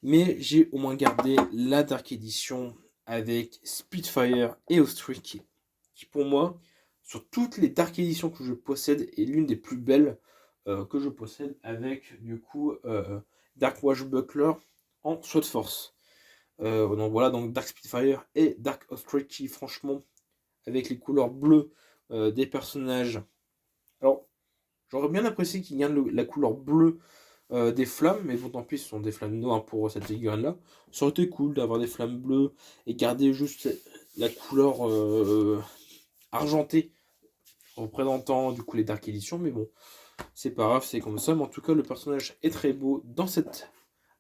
Mais j'ai au moins gardé la Dark Edition avec Spitfire et Ostrich, qui pour moi, sur toutes les Dark Editions que je possède, est l'une des plus belles que je possède, avec du coup Dark Washbuckler en Sword Force. Donc voilà, donc Dark Spitfire et Dark Ostrich qui, franchement, avec les couleurs bleues des personnages. Alors, j'aurais bien apprécié qu'il y ait la couleur bleue des flammes, mais bon, tant pis, ce sont des flammes noires pour cette figurine-là. Ça aurait été cool d'avoir des flammes bleues et garder juste la couleur argentée représentant du coup les Dark Edition, mais bon, c'est pas grave, c'est comme ça. Mais en tout cas, le personnage est très beau dans cette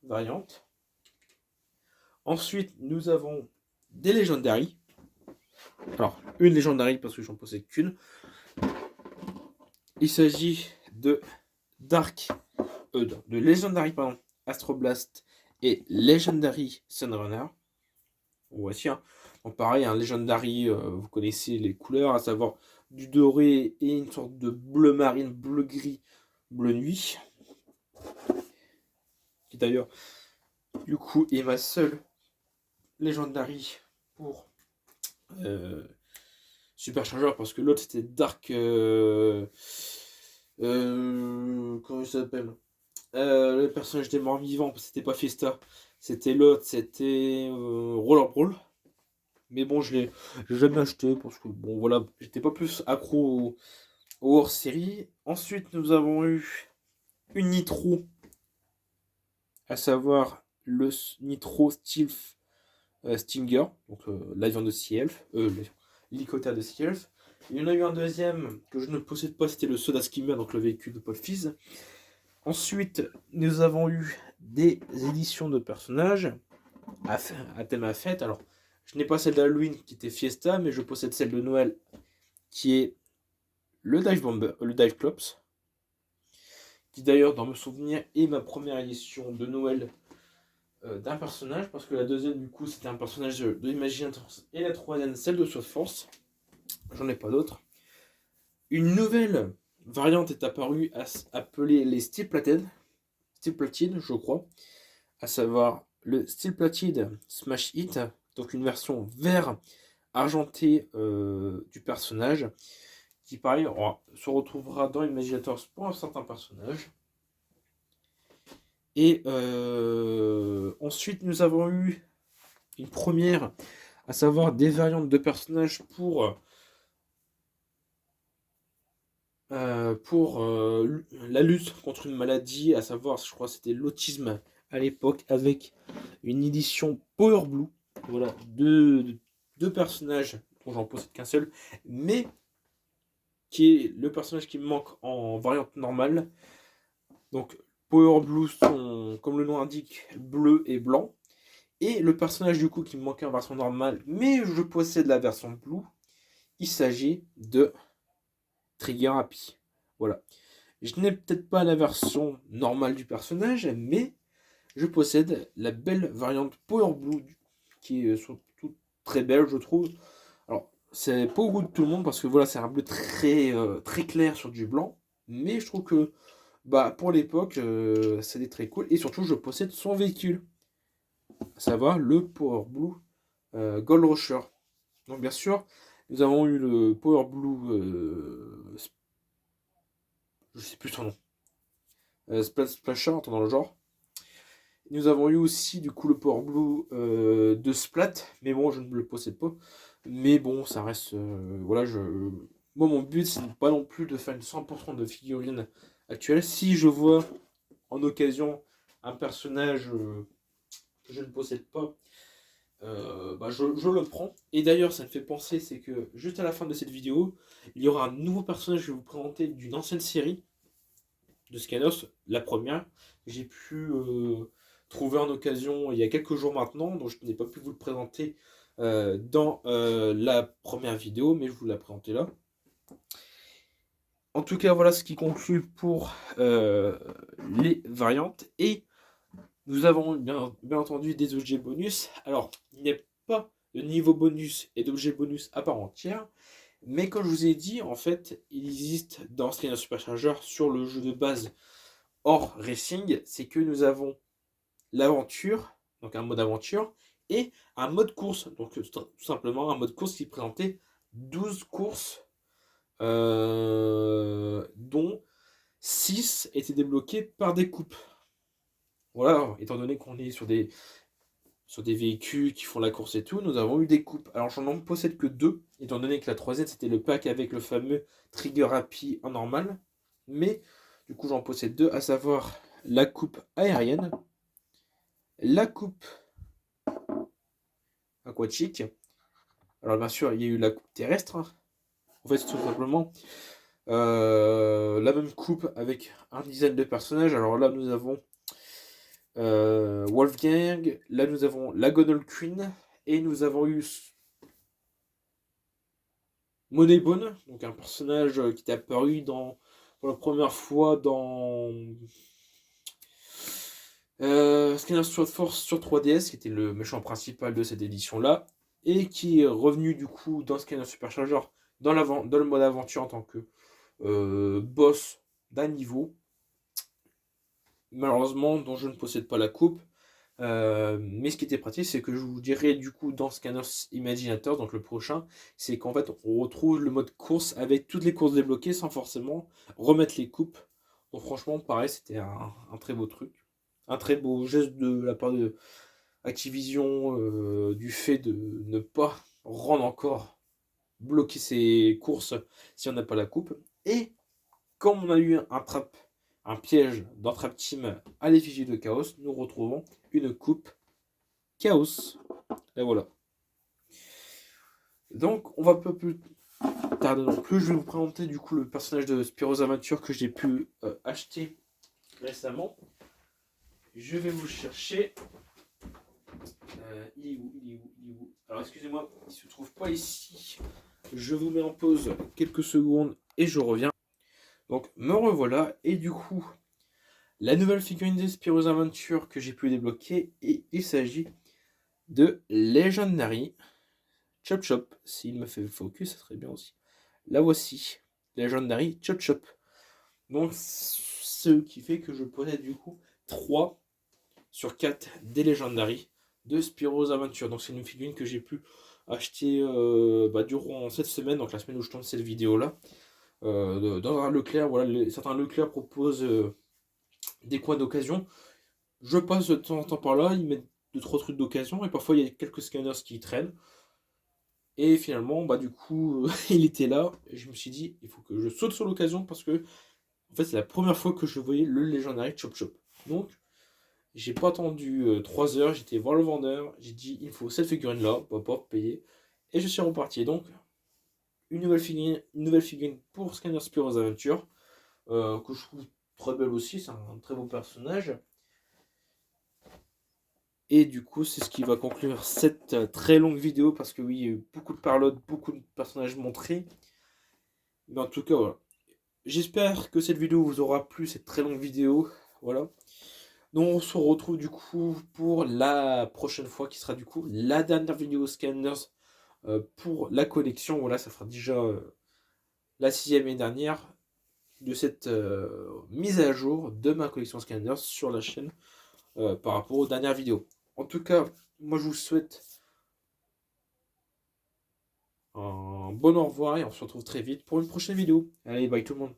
variante. Ensuite, nous avons des Legendary. Alors, une Legendary parce que j'en possède qu'une. Il s'agit de de Legendary Astroblast et Legendary Sunrunner. Voici. Hein. Donc pareil, un Legendary, vous connaissez les couleurs, à savoir du doré et une sorte de bleu marine, bleu gris, bleu nuit. Qui d'ailleurs, du coup, est ma seule Legendary pour Supercharger, parce que l'autre c'était Dark. Comment il s'appelle le personnage des morts vivants, c'était pas Fiesta, c'était l'autre, c'était Roller Brawl. Mais bon, je l'ai jamais acheté parce que bon voilà, j'étais pas plus accro au hors série. Ensuite, nous avons eu une Nitro, à savoir le Nitro Stinger, donc l'avion de Sea Elf, l'hélicoptère de Sea Elf. Il y en a eu un deuxième que je ne possède pas, c'était le Soda Skimmer, donc le véhicule de Paul Fizz. Ensuite, nous avons eu des éditions de personnages à thème à fête. Alors, je n'ai pas celle d'Halloween qui était Fiesta, mais je possède celle de Noël qui est le Dive Clops, qui d'ailleurs, dans mes souvenirs, est ma première édition de Noël d'un personnage, parce que la deuxième, du coup, c'était un personnage de Imaginator, et la troisième, celle de Sword Force. J'en ai pas d'autres. Une nouvelle variante est apparue appelée les Steel Plated, je crois, à savoir le Steel Plated Smash Hit, donc une version vert argenté du personnage, qui pareil se retrouvera dans Imaginators pour un certain personnage. Et ensuite nous avons eu une première, à savoir des variantes de personnages pour la lutte contre une maladie, à savoir, je crois que c'était l'autisme à l'époque, avec une édition Power Blue. Voilà, deux personnages dont j'en possède qu'un seul, mais qui est le personnage qui me manque en variante normale. Donc Power Blue sont, comme le nom indique, bleu et blanc. Et le personnage du coup qui me manquait en version normale, mais je possède la version Blue, il s'agit de Trigger Happy. Voilà. Je n'ai peut-être pas la version normale du personnage, mais je possède la belle variante Power Blue, qui est surtout très belle, je trouve. Alors, c'est pas au goût de tout le monde, parce que voilà, c'est un bleu très clair sur du blanc, mais je trouve que bah, pour l'époque, c'était très cool, et surtout, je possède son véhicule, à savoir le Power Blue Gold Rusher. Donc, bien sûr, nous avons eu le Power Blue, je sais plus son nom, Splasher, dans le genre. Nous avons eu aussi du coup le Power Blue de Splat, mais bon, je ne le possède pas. Mais bon, ça reste. Voilà, moi, mon but, c'est pas non plus de faire une 100% de figurines actuelles. Si je vois en occasion un personnage que je ne possède pas, bah, je le prends. Et d'ailleurs, ça me fait penser, c'est que juste à la fin de cette vidéo, il y aura un nouveau personnage que je vais vous présenter d'une ancienne série de Scanos, la première, que j'ai pu trouver en occasion il y a quelques jours maintenant, donc je n'ai pas pu vous le présenter dans la première vidéo, mais je vous la présenté là. En tout cas, voilà ce qui conclut pour les variantes. Et nous avons bien entendu des objets bonus. Alors, il n'y a pas de niveau bonus et d'objets bonus à part entière. Mais comme je vous ai dit, en fait, il existe dans Skynet Supercharger sur le jeu de base hors racing, c'est que nous avons l'aventure, donc un mode aventure, et un mode course. Donc tout simplement un mode course qui présentait 12 courses, dont 6 étaient débloquées par des coupes. Voilà, étant donné qu'on est sur des véhicules qui font la course et tout, nous avons eu des coupes. Alors j'en possède que 2, étant donné que la troisième c'était le pack avec le fameux Trigger Happy en normal. Mais du coup j'en possède 2, à savoir la coupe aérienne, la coupe aquatique. Alors bien sûr il y a eu la coupe terrestre. En fait c'est tout simplement la même coupe avec un dizaine de personnages. Alors là nous avons Wolfgang, là nous avons la Gonol Queen, et nous avons eu Moneybone, donc un personnage qui est apparu pour la première fois dans Scanner Sword Force sur 3DS, qui était le méchant principal de cette édition-là, et qui est revenu du coup dans Scanner Supercharger dans le mode aventure en tant que boss d'un niveau. Malheureusement, dont je ne possède pas la coupe. Mais ce qui était pratique, c'est que je vous dirais du coup dans Scanners Imaginator, donc le prochain, c'est qu'en fait on retrouve le mode course avec toutes les courses débloquées sans forcément remettre les coupes. Donc franchement, pareil, c'était un très beau truc. Un très beau geste de la part de Activision, du fait de ne pas rendre encore bloquer ses courses si on n'a pas la coupe. Et comme on a eu un piège dans Trap Team à l'effigie de Chaos, nous retrouvons une coupe Chaos. Et voilà. Donc, on va pas plus tarder non plus. Je vais vous présenter du coup le personnage de Spyro's Adventure que j'ai pu acheter récemment. Je vais vous chercher. Il est où? Alors, excusez-moi, il ne se trouve pas ici. Je vous mets en pause quelques secondes et je reviens. Donc, me revoilà. Et du coup, la nouvelle figurine de Spyro's Adventure que j'ai pu débloquer, et il s'agit de Legendary Chop Chop. S'il me fait focus, ça serait bien aussi. La voici, Legendary Chop Chop. Donc, ce qui fait que je possède du coup 3 sur 4 des Legendary de Spyro's Adventure. Donc, c'est une figurine que j'ai pu acheter durant cette semaine, donc la semaine où je tourne cette vidéo là. Dans un Leclerc, voilà, certains Leclerc proposent des coins d'occasion. Je passe de temps en temps par là, ils mettent 2-3 trucs d'occasion, et parfois il y a quelques scanners qui traînent. Et finalement, du coup, il était là, et je me suis dit, il faut que je saute sur l'occasion, parce que en fait c'est la première fois que je voyais le Legendary Chop Chop. Donc, j'ai pas attendu 3 heures, j'étais voir le vendeur, j'ai dit, il faut cette figurine là, pas payer, et je suis reparti. Donc, une nouvelle figurine pour Scanner Spiro's Adventure, que je trouve très belle aussi, c'est un très beau personnage. Et du coup, c'est ce qui va conclure cette très longue vidéo, parce que oui, il y a eu beaucoup de parlottes, beaucoup de personnages montrés. Mais en tout cas, voilà. J'espère que cette vidéo vous aura plu, cette très longue vidéo. Voilà. Donc on se retrouve du coup pour la prochaine fois, qui sera du coup la dernière vidéo Scanners pour la collection. Voilà, ça fera déjà la 6e et dernière de cette mise à jour de ma collection Scanners sur la chaîne par rapport aux dernières vidéos. En tout cas, moi je vous souhaite un bon au revoir et on se retrouve très vite pour une prochaine vidéo. Allez, bye tout le monde.